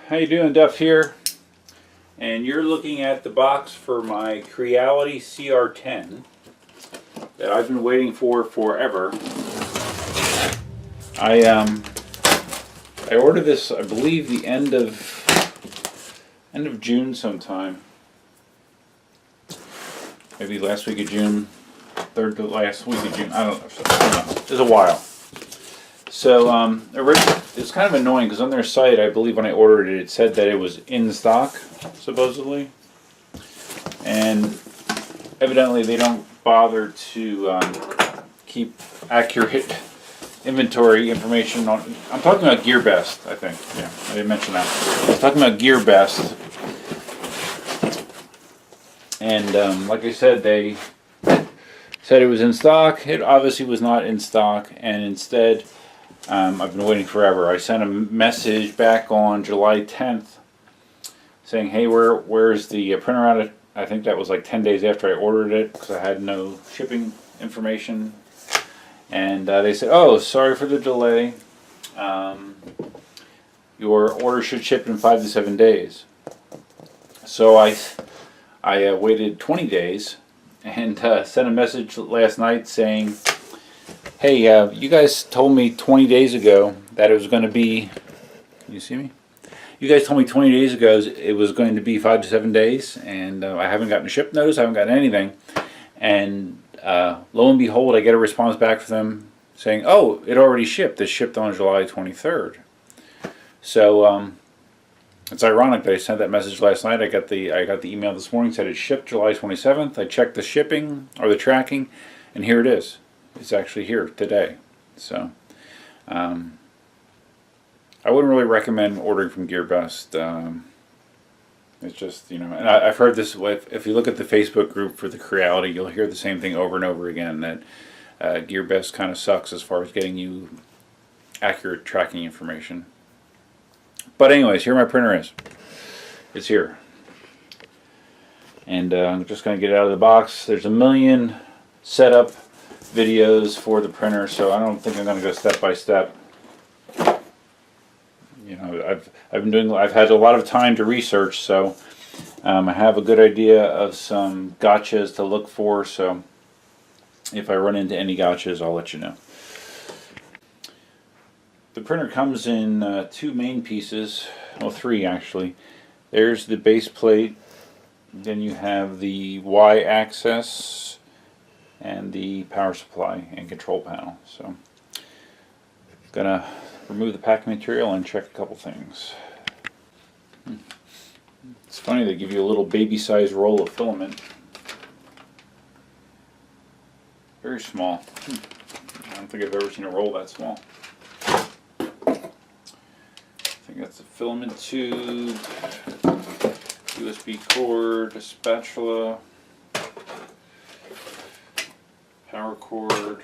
how you doing? Duff here, and you're looking at the box for my Creality CR-10 that I've been waiting for forever. I ordered this, I believe, the end of June sometime, maybe last week of June, third to last week of June. I don't know. It was a while. So it's kind of annoying because on their site, I believe when I ordered it, it said that it was in stock, supposedly. And evidently they don't bother to keep accurate inventory information on. I'm talking about GearBest, I think. Yeah, I didn't mention that. I'm talking about GearBest. And like I said, they said it was in stock. It obviously was not in stock, and instead I've been waiting forever. I sent a message back on July 10th saying, hey, where's the printer out? I think that was like 10 days after I ordered it because I had no shipping information. And they said, oh, sorry for the delay. Your order should ship in 5 to 7 days. So I waited 20 days and sent a message last night saying, hey, you guys told me 20 days ago that it was going to be, you see me? You guys told me 20 days ago it was going to be 5 to 7 days, and I haven't gotten a ship notice, I haven't gotten anything. And lo and behold, I get a response back from them saying, oh, it already shipped. It shipped on July 23rd. So it's ironic that I sent that message last night. I got the email this morning, said it shipped July 27th. I checked the shipping, or the tracking, and here it is. It's actually here today. So I wouldn't really recommend ordering from GearBest. It's just, you know, and I've heard this, if you look at the Facebook group for the Creality, you'll hear the same thing over and over again, that GearBest kind of sucks as far as getting you accurate tracking information. But anyways, here my printer is. It's here. And I'm just going to get it out of the box. There's a million setup videos for the printer, so I don't think I'm going to go step by step. You know, I've had a lot of time to research, so I have a good idea of some gotchas to look for. So if I run into any gotchas, I'll let you know. The printer comes in two main pieces, well, three actually. There's the base plate, then you have the Y-axis, and the power supply and control panel. So I'm gonna remove the packing material and check a couple things. It's funny, they give you a little baby-sized roll of filament. Very small. I don't think I've ever seen a roll that small. I think that's a filament tube, USB cord, a spatula, power cord,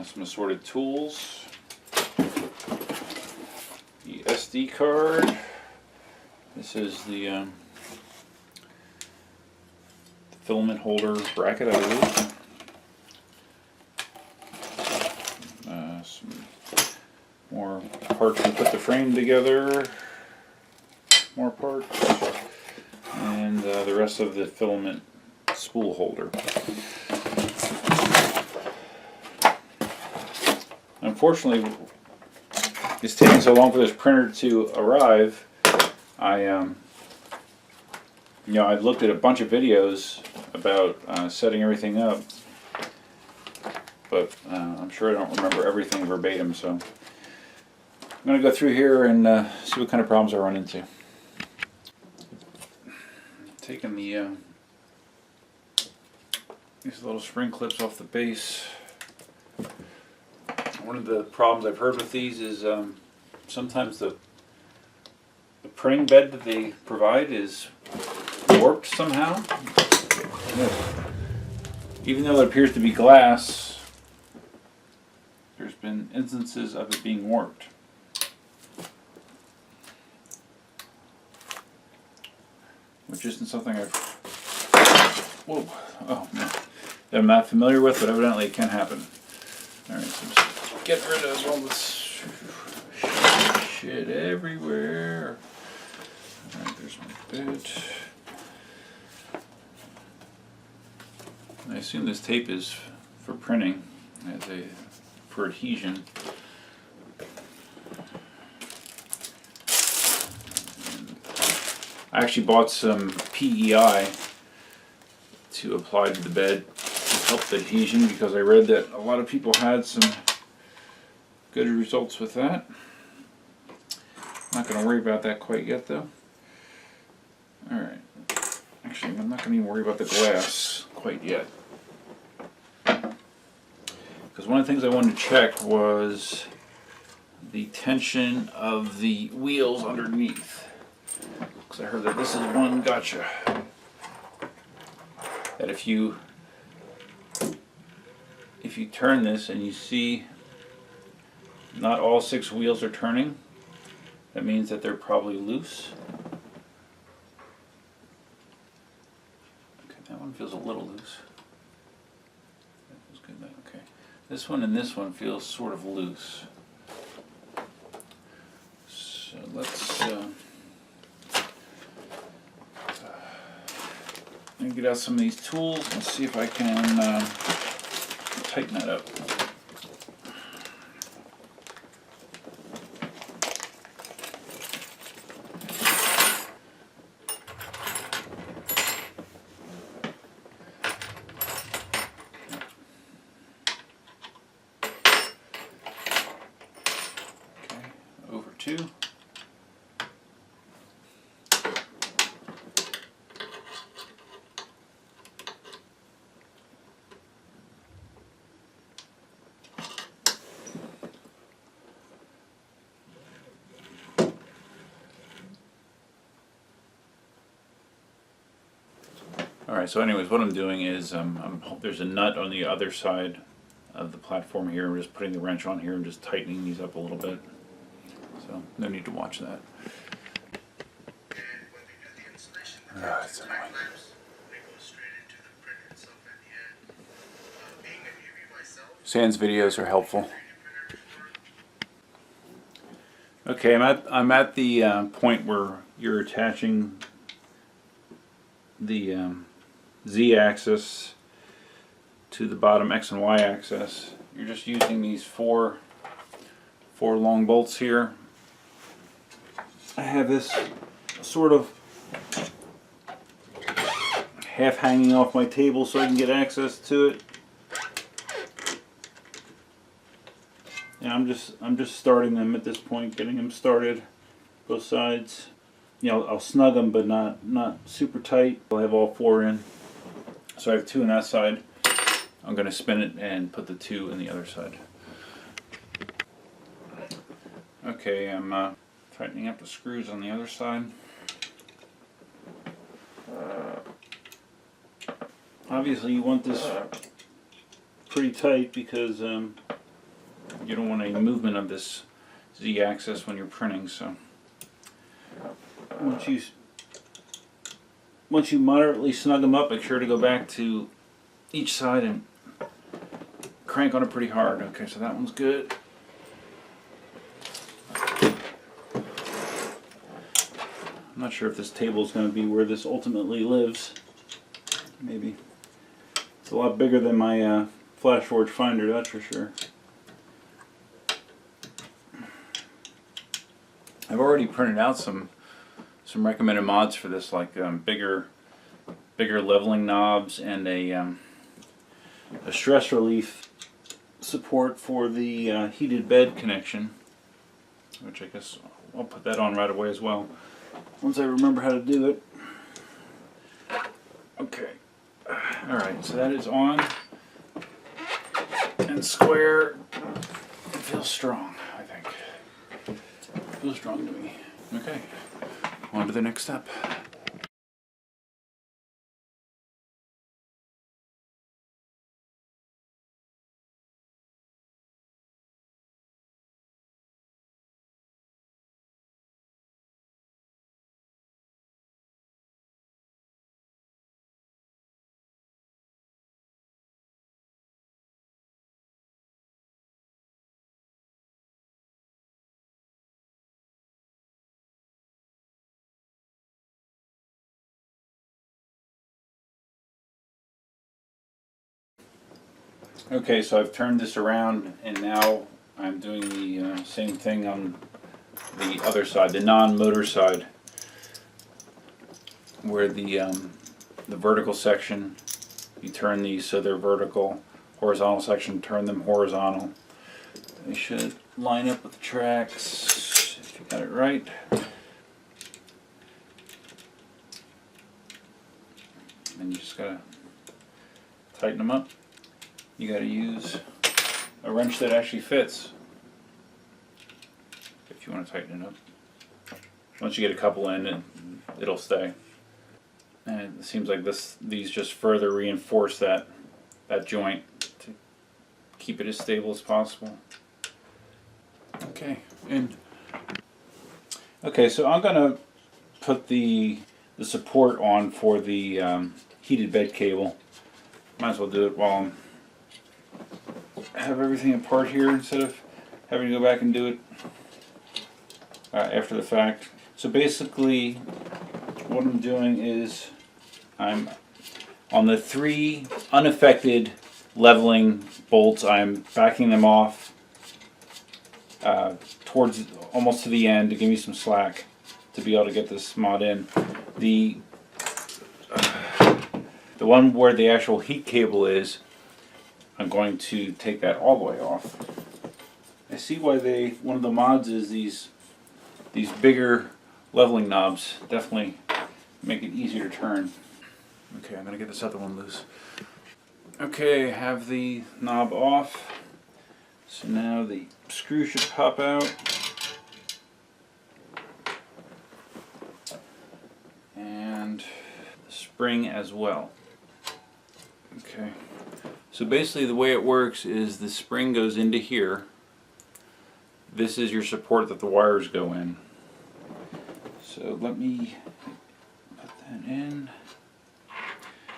some assorted tools, the SD card. This is the filament holder bracket, I believe. Some more parts to put the frame together, more parts, and the rest of the filament spool holder. Unfortunately, it's taking so long for this printer to arrive. I've looked at a bunch of videos about setting everything up, but I'm sure I don't remember everything verbatim, so I'm going to go through here and see what kind of problems I run into. Taking the these little spring clips off the base. One of the problems I've heard with these is sometimes the printing bed that they provide is warped somehow. Even though it appears to be glass, there's been instances of it being warped. Which isn't something whoa, oh no, that I'm not familiar with, but evidently it can happen. Alright, so just get rid of all this shit everywhere. Alright, there's my bit. I assume this tape is for printing, for adhesion. I actually bought some PEI to apply to the bed to help the adhesion because I read that a lot of people had some good results with that. I'm not going to worry about that quite yet though. Alright, actually I'm not going to even worry about the glass quite yet. Because one of the things I wanted to check was the tension of the wheels underneath. I heard that this is one gotcha. That if you turn this and you see not all 6 wheels are turning, that means that they're probably loose. Okay, that one feels a little loose. That feels good. Okay, this one and this one feels sort of loose. So let's. I'm going to get out some of these tools and see if I can tighten that up. Okay, over 2. Alright, so anyways, what I'm doing is there's a nut on the other side of the platform here. I'm just putting the wrench on here and just tightening these up a little bit. So, no need to watch that. It's annoying. Sans videos are helpful. Okay, I'm at the point where you're attaching the Z-axis to the bottom X and Y axis. You're just using these four long bolts here. I have this sort of half hanging off my table so I can get access to it. Yeah, I'm just starting them at this point, getting them started, both sides. You know, I'll snug them, but not super tight. I'll have all 4 in. So I have 2 on that side. I'm going to spin it and put the 2 in the other side. Okay, I'm tightening up the screws on the other side. Obviously you want this pretty tight because you don't want any movement of this Z-axis when you're printing. So once you moderately snug them up, make sure to go back to each side and crank on it pretty hard. Okay, so that one's good. I'm not sure if this table is going to be where this ultimately lives. Maybe. It's a lot bigger than my Flash Forge Finder, that's for sure. I've already printed out some recommended mods for this, like bigger leveling knobs and a stress relief support for the heated bed connection, which I guess I'll put that on right away as well once I remember how to do it. Okay, alright, so that is on and square. It feels strong, I think. It feels strong to me. Okay, on to the next step. Okay, so I've turned this around and now I'm doing the same thing on the other side, the non-motor side, where the vertical section, you turn these so they're vertical, horizontal section, turn them horizontal. They should line up with the tracks if you got it right. And you just gotta tighten them up. You gotta use a wrench that actually fits if you want to tighten it up. Once you get a couple in, it'll stay. And it seems like these just further reinforce that joint to keep it as stable as possible. Okay, so I'm gonna put the support on for the heated bed cable. Might as well do it while I have everything apart here instead of having to go back and do it after the fact. So basically what I'm doing is I'm on the 3 unaffected leveling bolts, I'm backing them off towards almost to the end to give me some slack to be able to get this mod in. The one where the actual heat cable is, I'm going to take that all the way off. I see why one of the mods is these bigger leveling knobs. Definitely make it easier to turn. Okay, I'm gonna get this other one loose. Okay, have the knob off. So now the screw should pop out. And the spring as well. Okay. So basically the way it works is the spring goes into here. This is your support that the wires go in. So let me put that in.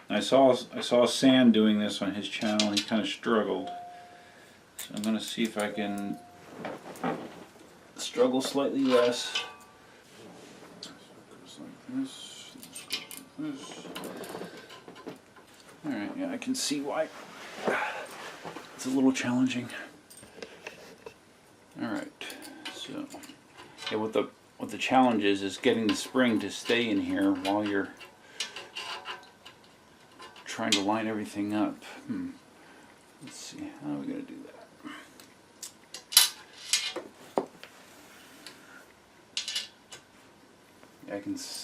I saw Sam doing this on his channel. He kind of struggled. So I'm going to see if I can struggle slightly less. So it goes like this. This. Alright, yeah, I can see why it's a little challenging. Alright, so yeah, what the challenge is getting the spring to stay in here while you're trying to line everything up. Let's see, how are we going to do that?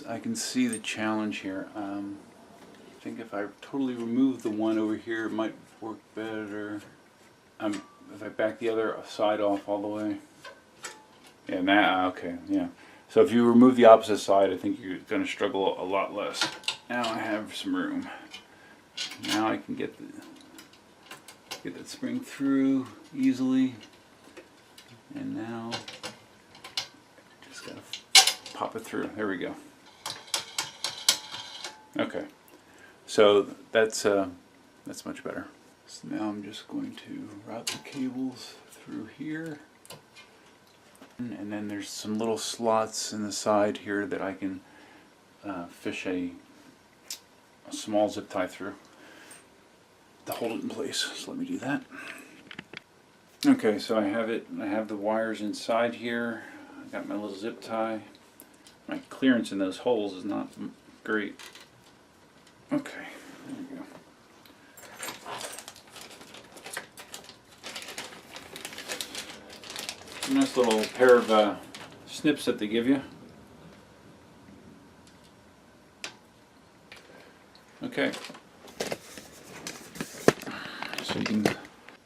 I can see the challenge here. I think if I totally remove the one over here, it might work better. If I back the other side off all the way. Yeah, now, okay, yeah. So if you remove the opposite side, I think you're going to struggle a lot less. Now I have some room. Now I can get that spring through easily. And now just gotta pop it through. There we go. Okay. So that's much better. So now I'm just going to route the cables through here. And then there's some little slots in the side here that I can fish a small zip tie through to hold it in place. So let me do that. Okay, so I have it. I have the wires inside here. I got my little zip tie. My clearance in those holes is not great. Okay, there we go. A nice little pair of snips that they give you. Okay. So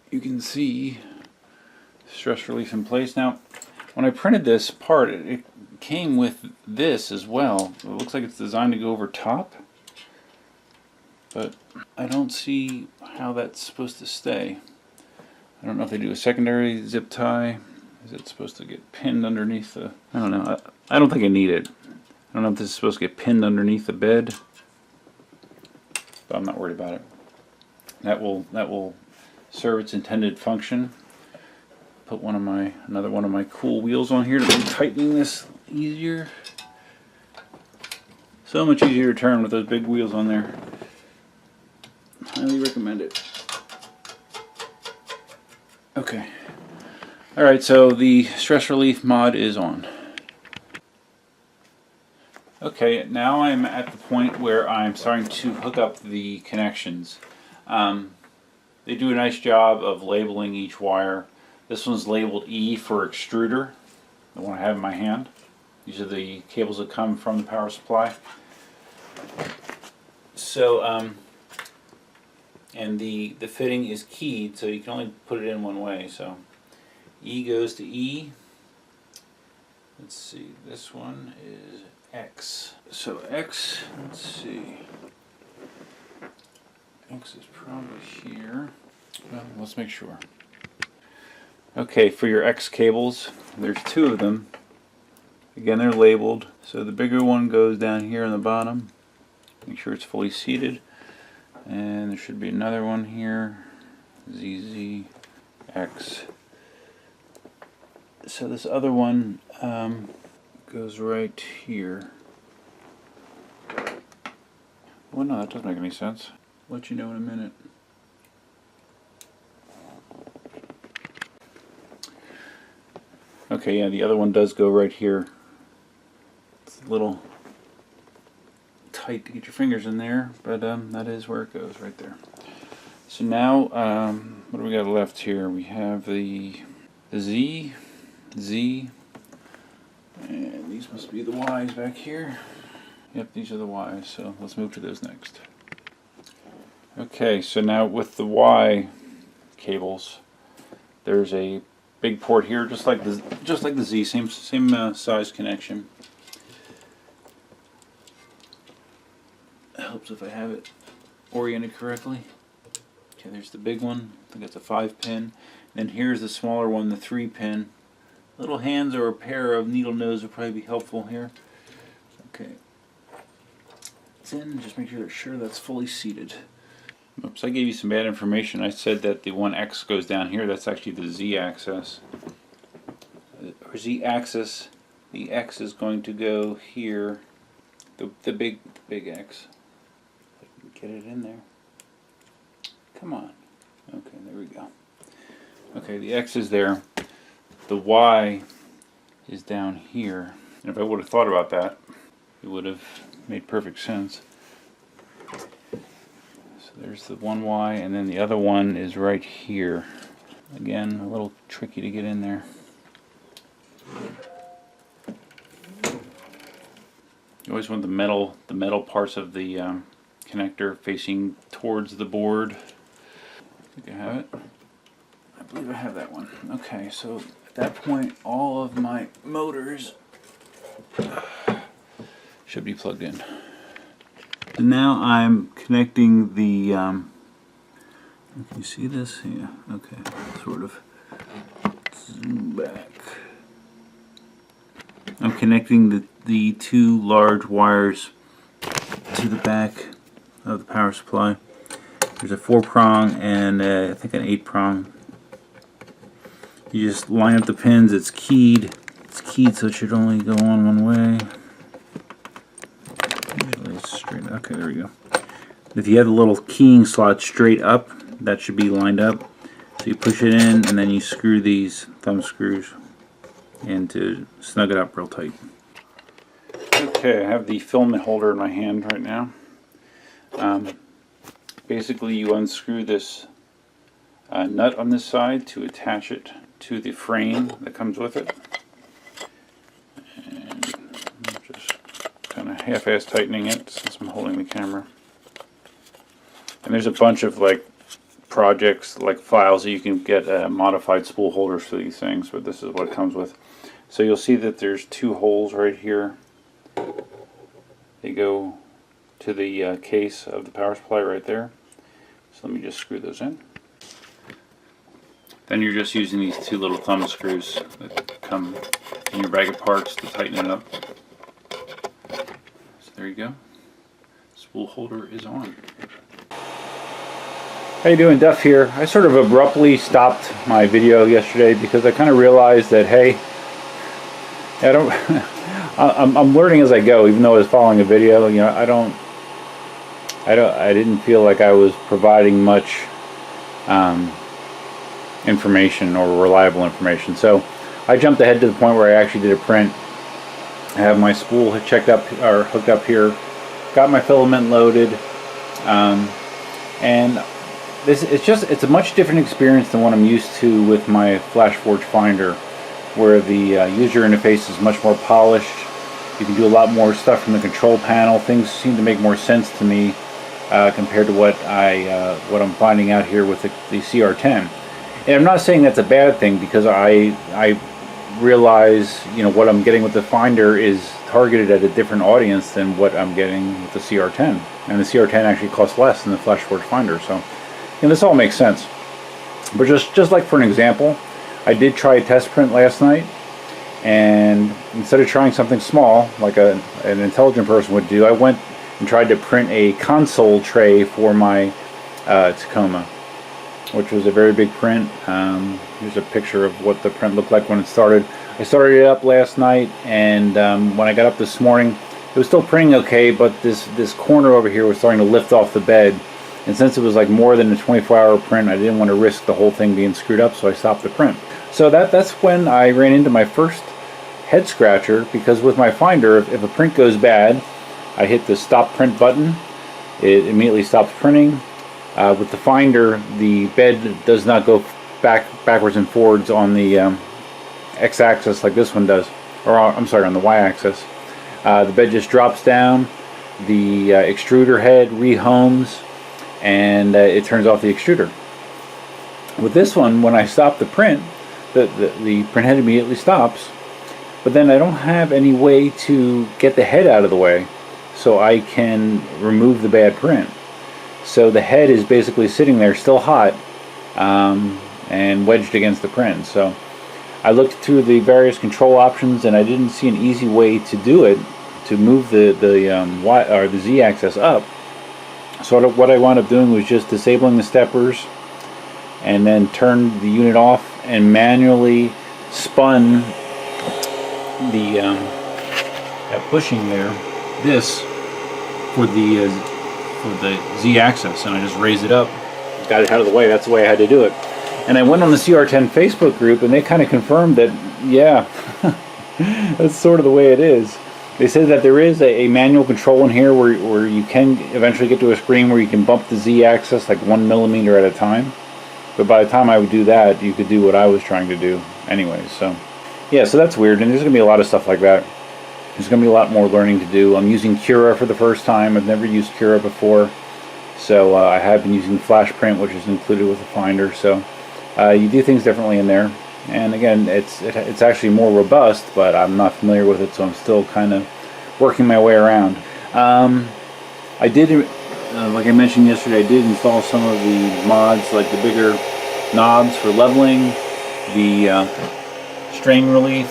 you can see stress relief in place. Now, when I printed this part, it came with this as well. It looks like it's designed to go over top, but I don't see how that's supposed to stay. I don't know if they do a secondary zip tie. Is it supposed to get pinned underneath the... I don't know. I don't think I need it. I don't know if this is supposed to get pinned underneath the bed, but I'm not worried about it. That will serve its intended function. Put another one of my cool wheels on here to make tightening this easier. So much easier to turn with those big wheels on there. Highly recommend it. Okay. Alright, so the stress relief mod is on. Okay, now I'm at the point where I'm starting to hook up the connections. They do a nice job of labeling each wire. This one's labeled E for extruder, the one I have in my hand. These are the cables that come from the power supply. So, and the fitting is keyed, so you can only put it in one way. So E goes to E. Let's see, this one is X. So X, let's see. X is probably here. Well, let's make sure. Okay, for your X cables, there's two of them. Again, they're labeled. So the bigger one goes down here on the bottom. Make sure it's fully seated. And there should be another one here. ZZX. So this other one goes right here. Well, no, that doesn't make any sense. I'll let you know in a minute. Okay, yeah, the other one does go right here. It's a little tight to get your fingers in there, but that is where it goes, right there. So now, what do we got left here? We have the Z, and these must be the Y's back here. Yep, these are the Y's, so let's move to those next. Okay, so now with the Y cables, there's a big port here, just like the Z, same size connection. It helps if I have it oriented correctly. Okay, there's the big one. I think that's a 5-pin. Then here's the smaller one, the 3-pin. Little hands or a pair of needle nose would probably be helpful here. Okay, it's in. Just make sure that's fully seated. Oops, I gave you some bad information. I said that the one X goes down here. That's actually the Z axis. Or Z axis. The X is going to go here. The big X. If I can get it in there. Come on. Okay, there we go. Okay, the X is there. The Y is down here. And if I would have thought about that, it would have made perfect sense. So there's the one Y, and then the other one is right here. Again, a little tricky to get in there. You always want the metal parts of the connector facing towards the board. I think I have it. I believe I have that one. Okay, so at that point, all of my motors should be plugged in. So now I'm connecting the, can you see this? Yeah, okay, sort of. Zoom back. I'm connecting the two large wires to the back of the power supply. There's a 4-prong and I think an 8-prong. You just line up the pins. It's keyed. It's keyed, so it should only go on one way. Usually it's straight. Okay, there we go. If you have the little keying slot straight up, that should be lined up. So you push it in, and then you screw these thumb screws in to snug it up real tight. Okay, I have the filament holder in my hand right now. Basically, you unscrew this nut on this side to attach it to the frame that comes with it. And I'm just kind of half-ass tightening it since I'm holding the camera. And there's a bunch of like projects, like files that you can get modified spool holders for these things, but this is what it comes with. So you'll see that there's two holes right here. They go to the case of the power supply right there. So let me just screw those in. Then you're just using these two little thumb screws that come in your bag of parts to tighten it up. So there you go. Spool holder is on. How you doing, Duff here? I sort of abruptly stopped my video yesterday because I kind of realized that, hey, I don't I'm learning as I go, even though I was following a video. You know, I didn't feel like I was providing much information or reliable information. So I jumped ahead to the point where I actually did a print. I have my spool checked up or hooked up here, got my filament loaded, and it's a much different experience than what I'm used to with my FlashForge Finder, where the user interface is much more polished. You can do a lot more stuff from the control panel. Things seem to make more sense to me compared to what I'm finding out here with the CR-10. And I'm not saying that's a bad thing, because I realize, you know, what I'm getting with the Finder is targeted at a different audience than what I'm getting with the CR-10. And the CR-10 actually costs less than the FlashForge Finder. So, you know, this all makes sense. But just like for an example, I did try a test print last night, and instead of trying something small like an intelligent person would do, I went and tried to print a console tray for my Tacoma, which was a very big print. Here's a picture of what the print looked like when it started. I started it up last night, and when I got up this morning, it was still printing okay, but this corner over here was starting to lift off the bed. And since it was like more than a 24-hour print, I didn't want to risk the whole thing being screwed up, so I stopped the print. So that's when I ran into my first head scratcher, because with my Finder, if a print goes bad, I hit the stop print button, it immediately stops printing. With the Finder, the bed does not go backwards and forwards on the x-axis like this one does, or I'm sorry, on the y-axis. The bed just drops down, the extruder head rehomes, and it turns off the extruder. With this one, when I stop the print, the print head immediately stops, but then I don't have any way to get the head out of the way so I can remove the bad print. So the head is basically sitting there still hot and wedged against the print. So I looked through the various control options, and I didn't see an easy way to do it, to move the Y or the Z axis up. So what I wound up doing was just disabling the steppers, and then turned the unit off and manually spun the that bushing there, this for the Z axis, and I just raised it up, got it out of the way. That's the way I had to do it. And I went on the CR-10 Facebook group, and they kind of confirmed that, yeah, that's sort of the way it is. They said that there is a manual control in here where you can eventually get to a screen where you can bump the Z axis like 1 millimeter at a time. But by the time I would do that, you could do what I was trying to do anyways. So yeah, so that's weird, and there's going to be a lot of stuff like that. There's going to be a lot more learning to do. I'm using Cura for the first time. I've never used Cura before. So I have been using Flash Print, which is included with the Finder. So you do things differently in there. And again, it's actually more robust, but I'm not familiar with it, so I'm still kind of working my way around. I did, like I mentioned yesterday, I did install some of the mods, like the bigger knobs for leveling, the strain relief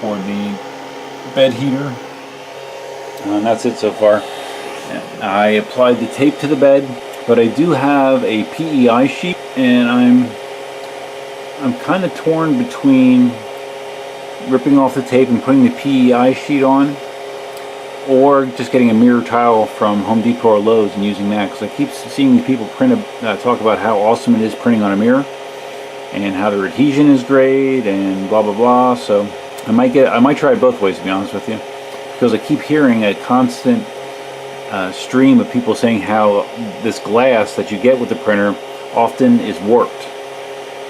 for the bed heater, and that's it so far. I applied the tape to the bed, but I do have a PEI sheet, and I'm kind of torn between ripping off the tape and putting the PEI sheet on, or just getting a mirror tile from Home Depot or Lowe's and using that, because I keep seeing people talk about how awesome it is printing on a mirror and how their adhesion is great and blah blah blah. So I might try it both ways, to be honest with you, because I keep hearing a constant stream of people saying how this glass that you get with the printer often is warped,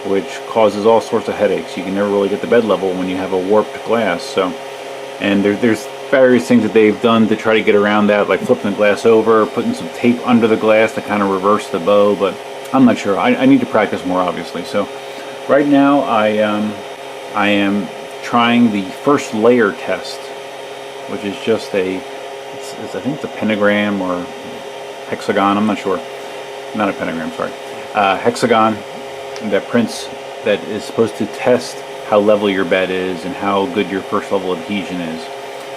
which causes all sorts of headaches. You can never really get the bed level when you have a warped glass. So, and there's various things that they've done to try to get around that, like flipping the glass over, putting some tape under the glass to kind of reverse the bow, but I'm not sure. I need to practice more, obviously. So right now I am trying the first layer test, which is just I think it's a pentagram or hexagon, I'm not sure. Not a pentagram, sorry. Hexagon that prints, that is supposed to test how level your bed is and how good your first level adhesion is.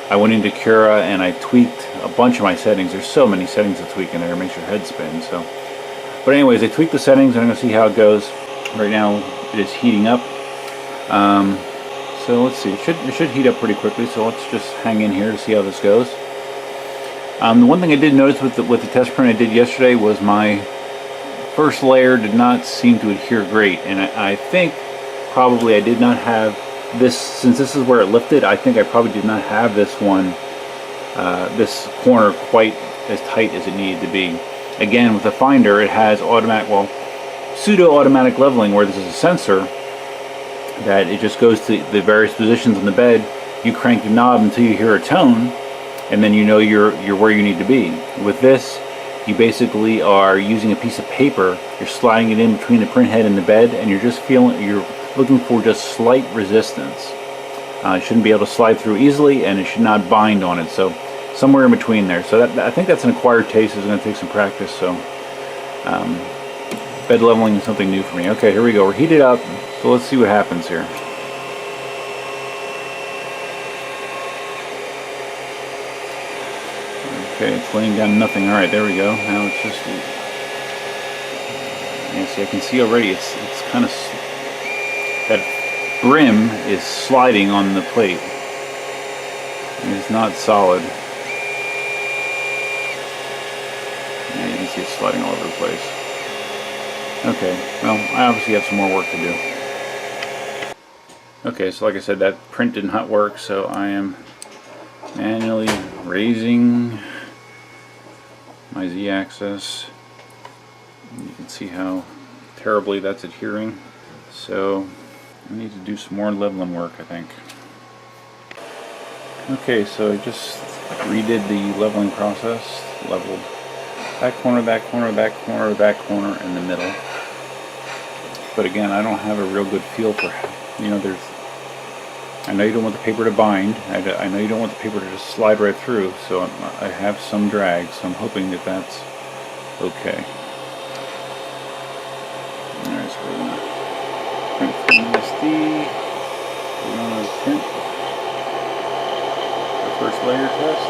I went into Cura and I tweaked a bunch of my settings. There's so many settings to tweak in there, it makes your head spin. So, but anyways, I tweaked the settings and I'm going to see how it goes. Right now it is heating up. So let's see, it should heat up pretty quickly, so let's just hang in here to see how this goes. The one thing I did notice with the test print I did yesterday was my first layer did not seem to adhere great, and I think probably I did not have this, since this is where it lifted, I think I probably did not have this one, this corner quite as tight as it needed to be. Again, with the finder, it has automatic, well, pseudo-automatic leveling, where this is a sensor that it just goes to the various positions in the bed. You crank the knob until you hear a tone, and then you know you're where you need to be. With this, you basically are using a piece of paper, you're sliding it in between the print head and the bed, and you're looking for just slight resistance. It shouldn't be able to slide through easily, and it should not bind on it, so somewhere in between there. So I think that's an acquired taste. It's going to take some practice, so bed leveling is something new for me. Okay, here we go. We're heated up, so let's see what happens here. Okay, it's laying down nothing. Alright, there we go. Now it's just... Yeah, see, I can see already it's kind of... That brim is sliding on the plate. It's not solid. Yeah, you can see it's sliding all over the place. Okay, well, I obviously have some more work to do. Okay, so like I said, that print did not work, so I am manually raising my Z-axis. You can see how terribly that's adhering. So I need to do some more leveling work, I think. Okay, so I just redid the leveling process. Leveled that corner, that corner, that corner, that corner, and the middle. But again, I don't have a real good feel for, I know you don't want the paper to bind. I know you don't want the paper to just slide right through, so I have some drag, so I'm hoping that that's okay. Alright, so we're going to print from SD. We're going to print the first layer test.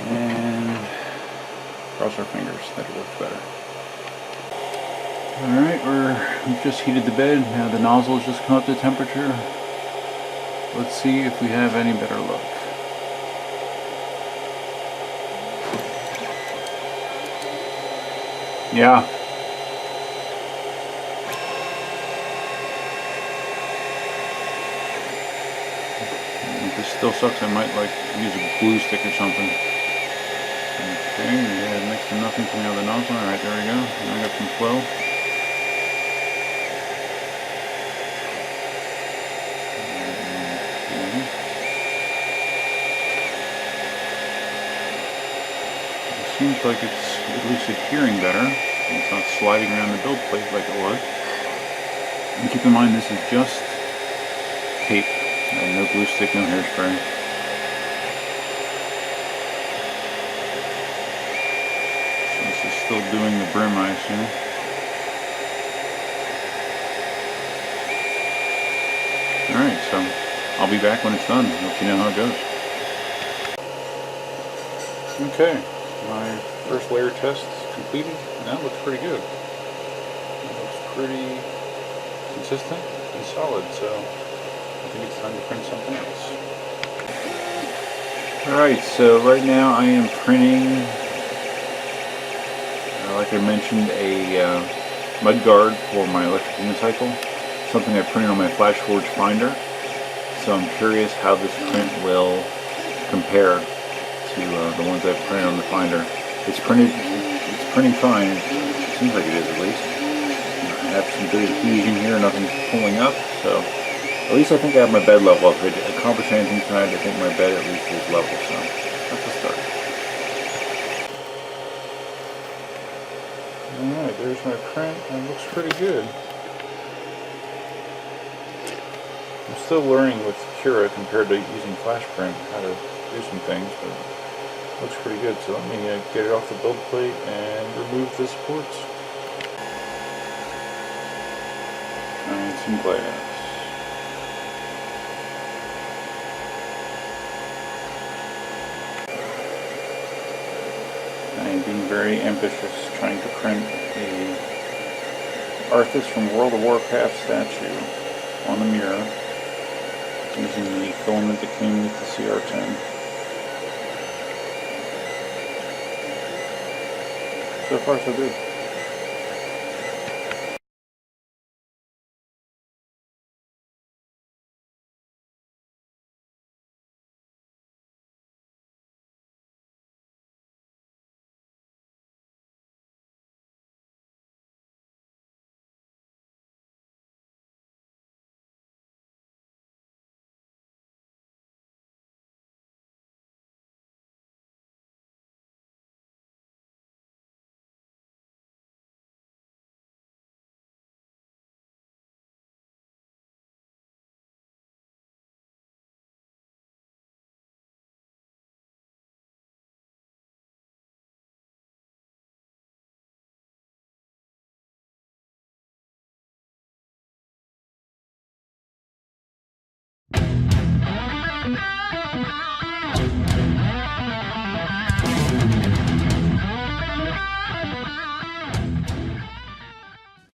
And cross our fingers that it works better. Alright, we've just heated the bed. Now the nozzle has just come up to temperature. Let's see if we have any better luck. Yeah. If this still sucks, I might use a glue stick or something. Okay, we had next to nothing coming out of the nozzle. Alright, there we go. Now I got some flow. Seems like it's at least adhering better. It's not sliding around the build plate like it was. And keep in mind, this is just tape. No glue stick, no hairspray. So this is still doing the brim, I assume. Alright, so I'll be back when it's done. I'll let you know how it goes. Okay. My first layer test is completed, and that looks pretty good. It looks pretty consistent and solid, so I think it's time to print something else. Alright, so right now I am printing, like I mentioned, a mud guard for my electric unicycle, something I printed on my Flash Forge finder. So I'm curious how this print will compare to the ones I've printed on the finder. It's printing fine. It seems like it is, at least. I have some good adhesion here, nothing's pulling up, so at least I think I have my bed level. If I accomplish anything tonight, I think my bed at least is level, so that's a start. Alright, there's my print. It looks pretty good. I'm still learning with Cura compared to using Flash Print how to do some things, but looks pretty good. So let me get it off the build plate and remove the supports. And some glass. I am being very ambitious trying to print a Arthas from World of Warcraft statue on the mirror using the filament that came with the CR-10. So far, so good.